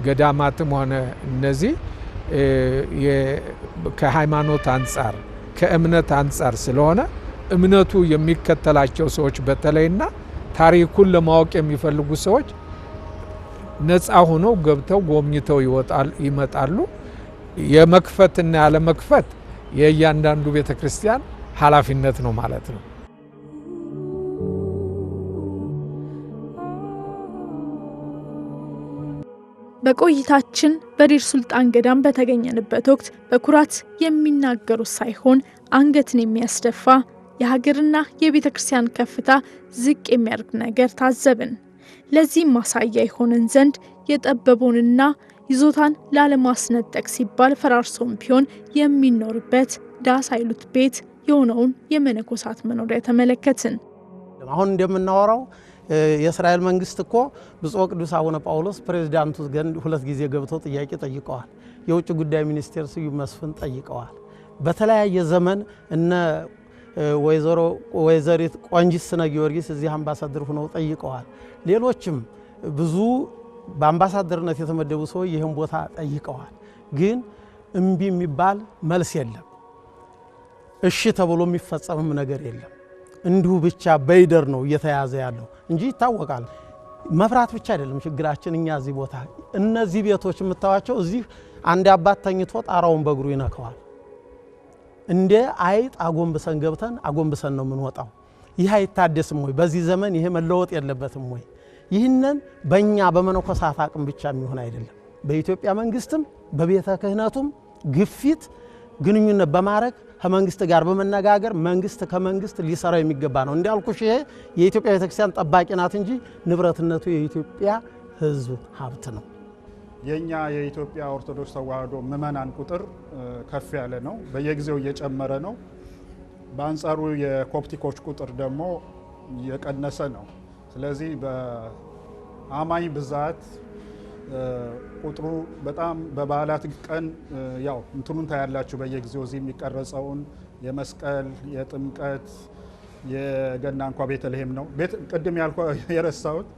ገዳማትም ሆነ እነዚህ ከሃይማኖት አንጻር ከእምነት አንጻር ስለሆነ እምነቱ የሚከተላቸው ሰዎች በተለይና ታሪኩን ለማወቅ የሚፈልጉ ሰዎች ነፃ ሆነው ገብተው ጎብኝተው ይመጣሉ። የመክፈትና ያለ መክፈት የእያንዳንዱ ቤተክርስቲያን ኃላፊነት ነው ማለት ነው። በቆይታችን በዴር ሱልጣን ገዳም በተገኘንበት ወቅት በኩራት የሚናገሩ ሳይሆን አንገትን የሚያስደፋ የሀገርና የቤተክርስቲያን ከፍታ ዝቅ የሚያደርግ ነገር ታዘብን። ለዚህም ማሳያ ይሆንን ዘንድ የጠበበውንና ይዞታን ላለማስነጠቅ ሲባል ፈራርሶም ቢሆን የሚኖርበት ዳስ አይሉት ቤት የሆነውን የመነኮሳት መኖሪያ ተመለከትን። አሁን እንደምናወራው የእስራኤል መንግስት እኮ ብፁዕ ቅዱስ አቡነ ጳውሎስ ፕሬዝዳንቱ ዘንድ 2 ጊዜ ገብተው ጥያቄ ጠይቀዋል። የውጭ ጉዳይ ሚኒስቴር ስዩም መስፍን ጠይቀዋል። በተለያየ ዘመን እነ ወይዘሪት ቆንጂት ስነ ጊዮርጊስ እዚህ አምባሳደር ሆነው ጠይቀዋል። ሌሎችም ብዙ በአምባሳደርነት የተመደቡ ሰዎች ይህን ቦታ ጠይቀዋል። ግን እምቢ የሚባል መልስ የለም። እሺ ተብሎ የሚፈጸምም ነገር የለም። እንዲሁ ብቻ በይደር ነው እየተያዘ ያለው እንጂ ይታወቃል። መፍራት ብቻ አይደለም ችግራችን። እኛ እዚህ ቦታ እነዚህ ቤቶች የምታዋቸው እዚህ አንድ አባት ተኝቶ ጣራውን በእግሩ ይነካዋል። እንደ አይጥ አጎንብሰን ገብተን አጎንብሰን ነው የምንወጣው። ይህ አይታደስም ወይ? በዚህ ዘመን ይሄ መለወጥ የለበትም ወይ? ይህንን በእኛ በመነኮሳት አቅም ብቻ የሚሆን አይደለም። በኢትዮጵያ መንግስትም በቤተ ክህነቱም ግፊት ግንኙነት በማድረግ ከመንግስት ጋር በመነጋገር መንግስት ከመንግስት ሊሰራ የሚገባ ነው። እንዲያልኩሽ ይሄ የኢትዮጵያ ቤተክርስቲያን ጠባቂ ናት እንጂ ንብረትነቱ የኢትዮጵያ ሕዝብ ሀብት ነው። የኛ የኢትዮጵያ ኦርቶዶክስ ተዋሕዶ ምዕመናን ቁጥር ከፍ ያለ ነው፣ በየጊዜው እየጨመረ ነው። በአንጻሩ የኮፕቲኮች ቁጥር ደግሞ እየቀነሰ ነው። ስለዚህ በአማኝ ብዛት ቁጥሩ በጣም በበዓላት ቀን ያው እንትኑን ታያላችሁ። በየጊዜው እዚህ የሚቀረጸውን የመስቀል፣ የጥምቀት፣ የገና እንኳ ቤተልሔም ነው። ቅድም የረሳሁት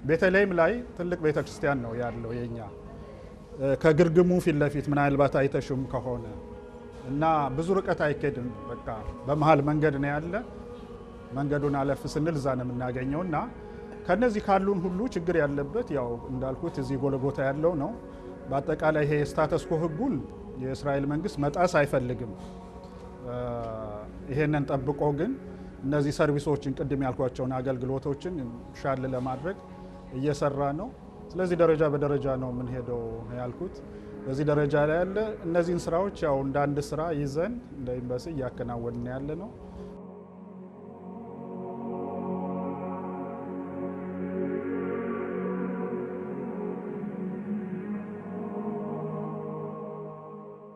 ቤተልሔም ላይ ትልቅ ቤተክርስቲያን ነው ያለው የኛ ከግርግሙ ፊት ለፊት ምናልባት አይተሹም ከሆነ እና ብዙ ርቀት አይኬድም። በቃ በመሃል መንገድ ነው ያለ። መንገዱን አለፍ ስንል እዛ ነው የምናገኘው እና ከነዚህ ካሉን ሁሉ ችግር ያለበት ያው እንዳልኩት እዚህ ጎልጎታ ያለው ነው። በአጠቃላይ ይሄ ስታተስ ኮ ህጉን የእስራኤል መንግስት መጣስ አይፈልግም። ይሄንን ጠብቆ ግን እነዚህ ሰርቪሶችን ቅድም ያልኳቸውን አገልግሎቶችን ሻል ለማድረግ እየሰራ ነው። ስለዚህ ደረጃ በደረጃ ነው የምንሄደው ያልኩት። በዚህ ደረጃ ላይ ያለ እነዚህን ስራዎች ያው እንደ አንድ ስራ ይዘን እንደ ኤምባሲ እያከናወንን ያለ ነው።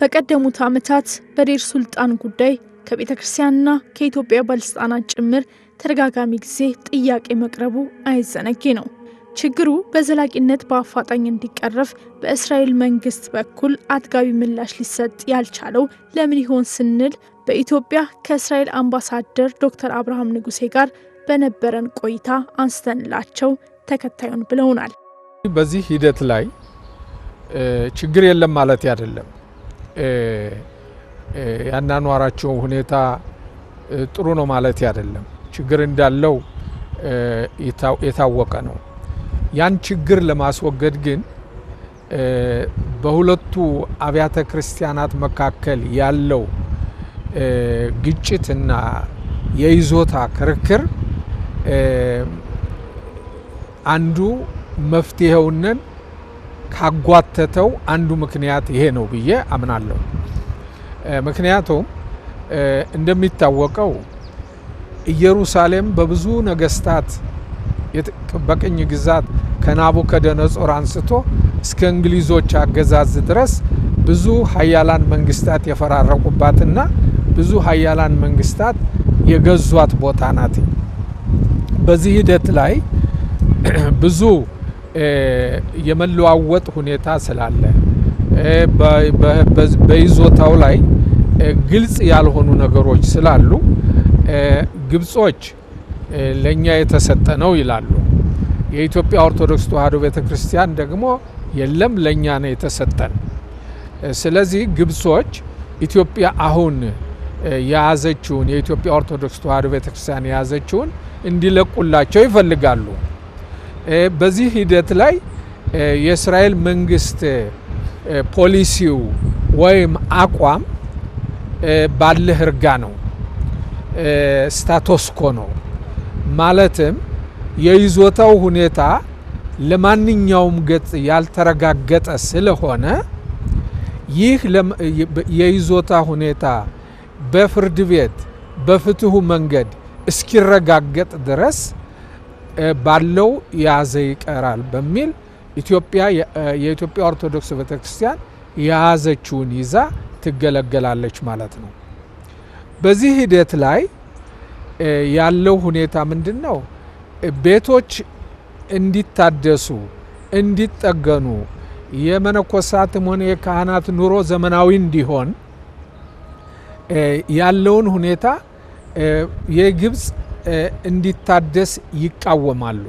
በቀደሙት ዓመታት በዴር ሱልጣን ጉዳይ ከቤተ ክርስቲያንና ከኢትዮጵያ ባለስልጣናት ጭምር ተደጋጋሚ ጊዜ ጥያቄ መቅረቡ አይዘነጌ ነው። ችግሩ በዘላቂነት በአፋጣኝ እንዲቀረፍ በእስራኤል መንግስት በኩል አጥጋቢ ምላሽ ሊሰጥ ያልቻለው ለምን ይሆን ስንል በኢትዮጵያ ከእስራኤል አምባሳደር ዶክተር አብርሃም ንጉሴ ጋር በነበረን ቆይታ አንስተንላቸው ተከታዩን ብለውናል። በዚህ ሂደት ላይ ችግር የለም ማለት አይደለም። ያናኗራቸው ሁኔታ ጥሩ ነው ማለት አይደለም። ችግር እንዳለው የታወቀ ነው። ያን ችግር ለማስወገድ ግን በሁለቱ አብያተ ክርስቲያናት መካከል ያለው ግጭትና የይዞታ ክርክር አንዱ መፍትሄውን ካጓተተው አንዱ ምክንያት ይሄ ነው ብዬ አምናለሁ። ምክንያቱም እንደሚታወቀው ኢየሩሳሌም በብዙ ነገስታት በቅኝ ግዛት ከናቡከደነጾር አንስቶ እስከ እንግሊዞች አገዛዝ ድረስ ብዙ ሀያላን መንግስታት የፈራረቁባትና ብዙ ሀያላን መንግስታት የገዟት ቦታ ናት። በዚህ ሂደት ላይ ብዙ የመለዋወጥ ሁኔታ ስላለ በይዞታው ላይ ግልጽ ያልሆኑ ነገሮች ስላሉ ግብጾች ለኛ የተሰጠ ነው ይላሉ። የኢትዮጵያ ኦርቶዶክስ ተዋሕዶ ቤተክርስቲያን ደግሞ የለም ለኛ ነው የተሰጠን። ስለዚህ ግብጾች ኢትዮጵያ አሁን የያዘችውን የኢትዮጵያ ኦርቶዶክስ ተዋሕዶ ቤተክርስቲያን የያዘችውን እንዲለቁላቸው ይፈልጋሉ። በዚህ ሂደት ላይ የእስራኤል መንግስት ፖሊሲው ወይም አቋም ባለህ እርጋ ነው፣ ስታቶስኮ ነው። ማለትም የይዞታው ሁኔታ ለማንኛውም ገጽ ያልተረጋገጠ ስለሆነ ይህ የይዞታ ሁኔታ በፍርድ ቤት በፍትሁ መንገድ እስኪረጋገጥ ድረስ ባለው ያዘ ይቀራል በሚል የኢትዮጵያ ኦርቶዶክስ ቤተክርስቲያን የያዘችውን ይዛ ትገለገላለች ማለት ነው። በዚህ ሂደት ላይ ያለው ሁኔታ ምንድነው? ቤቶች እንዲታደሱ እንዲጠገኑ የመነኮሳትም ሆነ የካህናት ኑሮ ዘመናዊ እንዲሆን ያለውን ሁኔታ የግብጽ እንዲታደስ ይቃወማሉ።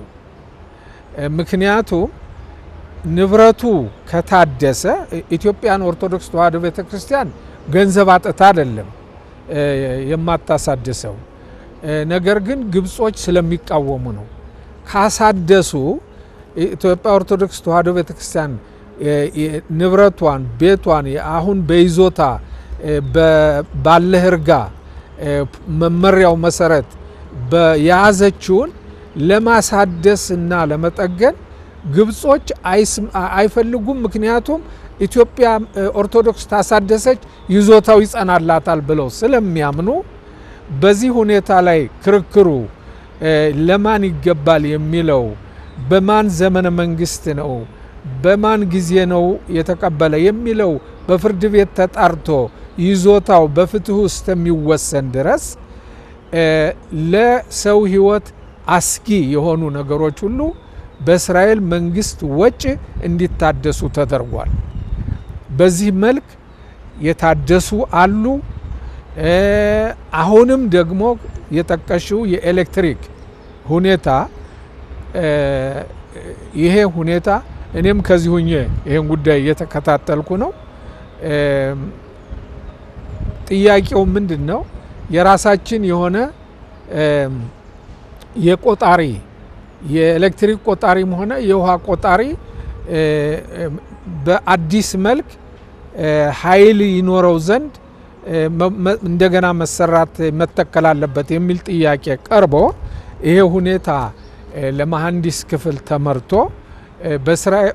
ምክንያቱም ንብረቱ ከታደሰ ኢትዮጵያን ኦርቶዶክስ ተዋሕዶ ቤተክርስቲያን ገንዘብ አጥታ አይደለም የማታሳድሰው፣ ነገር ግን ግብጾች ስለሚቃወሙ ነው። ካሳደሱ ኢትዮጵያ ኦርቶዶክስ ተዋሕዶ ቤተክርስቲያን ንብረቷን ቤቷን አሁን በይዞታ ባለህ እርጋ መመሪያው መሰረት በያዘችውን ለማሳደስ እና ለመጠገን ግብጾች አይፈልጉም። ምክንያቱም ኢትዮጵያ ኦርቶዶክስ ታሳደሰች ይዞታው ይጸናላታል ብለው ስለሚያምኑ በዚህ ሁኔታ ላይ ክርክሩ ለማን ይገባል የሚለው በማን ዘመነ መንግስት ነው በማን ጊዜ ነው የተቀበለ የሚለው በፍርድ ቤት ተጣርቶ ይዞታው በፍትህ ውስጥ የሚወሰን ድረስ ለሰው ህይወት አስጊ የሆኑ ነገሮች ሁሉ በእስራኤል መንግስት ወጪ እንዲታደሱ ተደርጓል። በዚህ መልክ የታደሱ አሉ። አሁንም ደግሞ የጠቀሽው የኤሌክትሪክ ሁኔታ ይሄ ሁኔታ እኔም ከዚህ ሆኜ ይሄን ጉዳይ እየተከታተልኩ ነው። ጥያቄው ምንድነው? የራሳችን የሆነ የቆጣሪ የኤሌክትሪክ ቆጣሪም ሆነ የውሃ ቆጣሪ በአዲስ መልክ ኃይል ይኖረው ዘንድ እንደገና መሰራት መተከል አለበት የሚል ጥያቄ ቀርቦ ይሄ ሁኔታ ለመሐንዲስ ክፍል ተመርቶ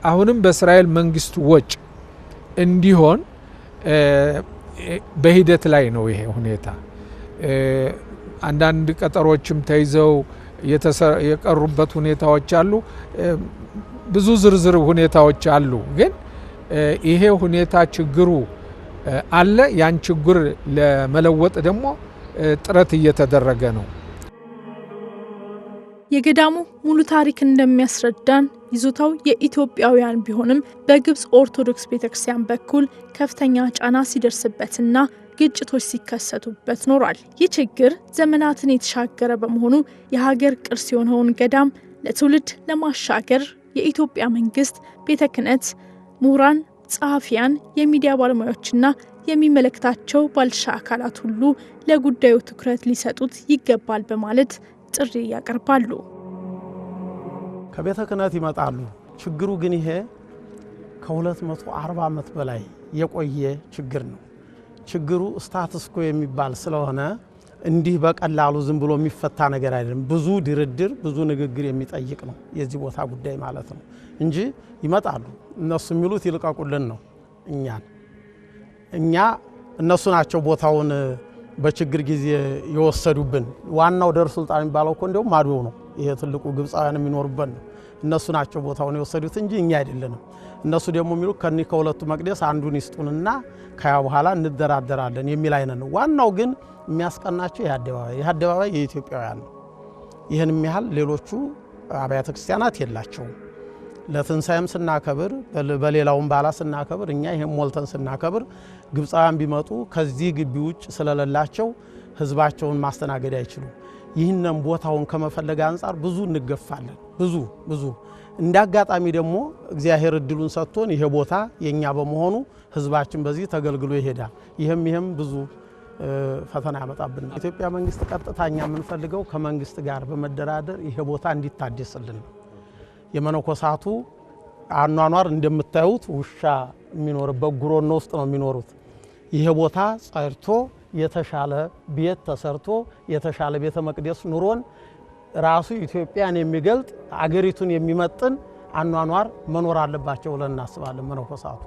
አሁንም በእስራኤል መንግስት ወጪ እንዲሆን በሂደት ላይ ነው። ይሄ ሁኔታ አንዳንድ ቀጠሮችም ተይዘው የቀሩበት ሁኔታዎች አሉ። ብዙ ዝርዝር ሁኔታዎች አሉ። ግን ይሄ ሁኔታ ችግሩ አለ። ያን ችግር ለመለወጥ ደግሞ ጥረት እየተደረገ ነው። የገዳሙ ሙሉ ታሪክ እንደሚያስረዳን ይዞታው የኢትዮጵያውያን ቢሆንም በግብጽ ኦርቶዶክስ ቤተክርስቲያን በኩል ከፍተኛ ጫና ሲደርስበትና ግጭቶች ሲከሰቱበት ኖሯል። ይህ ችግር ዘመናትን የተሻገረ በመሆኑ የሀገር ቅርስ የሆነውን ገዳም ለትውልድ ለማሻገር የኢትዮጵያ መንግስት፣ ቤተ ክህነት፣ ምሁራን፣ ጸሐፊያን፣ የሚዲያ ባለሙያዎችና የሚመለከታቸው ባለድርሻ አካላት ሁሉ ለጉዳዩ ትኩረት ሊሰጡት ይገባል በማለት ጥሪ ያቀርባሉ። ከቤተ ክህነት ይመጣሉ። ችግሩ ግን ይሄ ከ240 ዓመት በላይ የቆየ ችግር ነው። ችግሩ ስታተስ ኮ የሚባል ስለሆነ እንዲህ በቀላሉ ዝም ብሎ የሚፈታ ነገር አይደለም። ብዙ ድርድር፣ ብዙ ንግግር የሚጠይቅ ነው የዚህ ቦታ ጉዳይ ማለት ነው እንጂ ይመጣሉ። እነሱ የሚሉት ይልቀቁልን ነው። እነሱ ናቸው ቦታውን በችግር ጊዜ የወሰዱብን። ዋናው ደር ሱልጣን የሚባለው እኮ እንደውም ማዶ ነው። ይሄ ትልቁ ግብፃውያን የሚኖርበት ነው። እነሱ ናቸው ቦታውን የወሰዱት እንጂ እኛ አይደለንም። እነሱ ደግሞ የሚሉ ከሁለቱ መቅደስ አንዱን ይስጡንና ከያ በኋላ እንደራደራለን የሚል አይነት ነው። ዋናው ግን የሚያስቀናቸው ይህ አደባባይ የኢትዮጵያውያን ነው። ይህን የሚያህል ሌሎቹ አብያተ ክርስቲያናት የላቸውም። ለትንሳኤም ስናከብር በሌላውም ባላ ስናከብር እኛ ይሄን ሞልተን ስናከብር ግብፃውያን ቢመጡ ከዚህ ግቢ ውጭ ስለሌላቸው ህዝባቸውን ማስተናገድ አይችሉም። ይህንን ቦታውን ከመፈለግ አንፃር ብዙ እንገፋለን። ብዙ እንዳጋጣሚ ደግሞ እግዚአብሔር እድሉን ሰጥቶን ይሄ ቦታ የኛ በመሆኑ ህዝባችን በዚህ ተገልግሎ ይሄዳል። ይሄም ብዙ ፈተና ያመጣብን። ኢትዮጵያ መንግስት ቀጥታኛ የምንፈልገው ከመንግስት ጋር በመደራደር ይሄ ቦታ እንዲታደስልን ነው። የመነኮሳቱ አኗኗር እንደምታዩት ውሻ የሚኖርበት ጉሮኖ ውስጥ ነው የሚኖሩት። ይሄ ቦታ ጸድቶ የተሻለ ቤት ተሰርቶ የተሻለ ቤተ መቅደስ ኑሮን ራሱ ኢትዮጵያን የሚገልጥ አገሪቱን የሚመጥን አኗኗር መኖር አለባቸው ብለን እናስባለን። መነኮሳቱ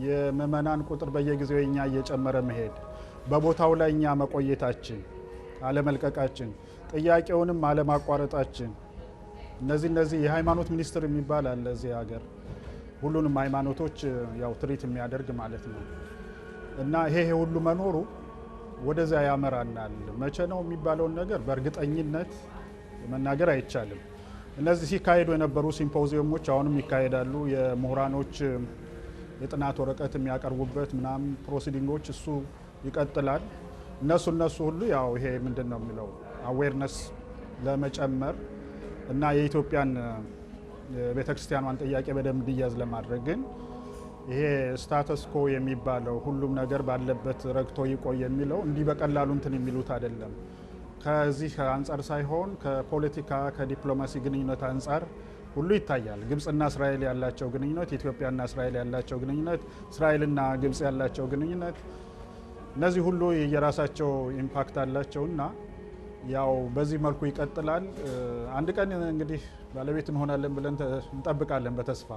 የምእመናን ቁጥር በየጊዜው እኛ እየጨመረ መሄድ፣ በቦታው ላይ እኛ መቆየታችን፣ አለመልቀቃችን፣ ጥያቄውንም አለማቋረጣችን እነዚህ የሃይማኖት ሚኒስትር የሚባል አለ እዚህ ሀገር ሁሉንም ሃይማኖቶች ያው ትሪት የሚያደርግ ማለት ነው። እና ይሄ ሁሉ መኖሩ ወደዛ ያመራናል። መቼ ነው የሚባለውን ነገር በእርግጠኝነት መናገር አይቻልም። እነዚህ ሲካሄዱ የነበሩ ሲምፖዚየሞች አሁንም ይካሄዳሉ። የምሁራኖች የጥናት ወረቀት የሚያቀርቡበት ምናምን ፕሮሲዲንጎች እሱ ይቀጥላል። እነሱ ሁሉ ያው ይሄ ምንድነው የሚለው አዌርነስ ለመጨመር እና የኢትዮጵያን ቤተክርስቲያኗን ጥያቄ በደንብ እንዲያዝ ለማድረግ ግን ይሄ ስታተስ ኮ የሚባለው ሁሉም ነገር ባለበት ረግቶ ይቆይ የሚለው እንዲህ በቀላሉ እንትን የሚሉት አይደለም። ከዚህ አንጻር ሳይሆን ከፖለቲካ ከዲፕሎማሲ ግንኙነት አንጻር ሁሉ ይታያል። ግብጽና እስራኤል ያላቸው ግንኙነት፣ ኢትዮጵያና እስራኤል ያላቸው ግንኙነት፣ እስራኤልና ግብጽ ያላቸው ግንኙነት እነዚህ ሁሉ የራሳቸው ኢምፓክት አላቸውና ያው በዚህ መልኩ ይቀጥላል። አንድ ቀን እንግዲህ ባለቤት እንሆናለን ብለን እንጠብቃለን በተስፋ።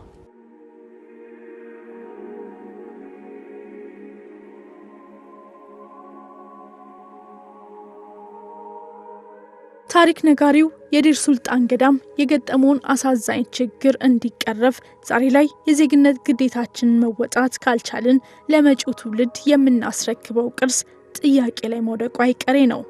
ታሪክ ነጋሪው የዴር ሱልጣን ገዳም የገጠመውን አሳዛኝ ችግር እንዲቀረፍ ዛሬ ላይ የዜግነት ግዴታችንን መወጣት ካልቻልን ለመጪው ትውልድ የምናስረክበው ቅርስ ጥያቄ ላይ መውደቁ አይቀሬ ነው።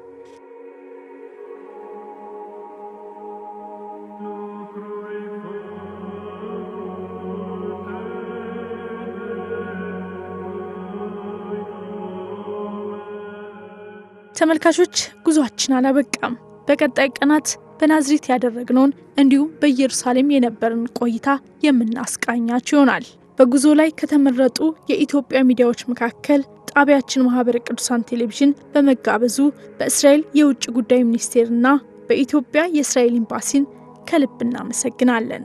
ተመልካቾች ጉዟችን አላበቃም። በቀጣይ ቀናት በናዝሬት ያደረግነውን እንዲሁም በኢየሩሳሌም የነበረን ቆይታ የምናስቃኛችሁ ይሆናል። በጉዞ ላይ ከተመረጡ የኢትዮጵያ ሚዲያዎች መካከል ጣቢያችን ማህበረ ቅዱሳን ቴሌቪዥን በመጋበዙ በእስራኤል የውጭ ጉዳይ ሚኒስቴርና በኢትዮጵያ የእስራኤል ኤምባሲን ከልብ እናመሰግናለን።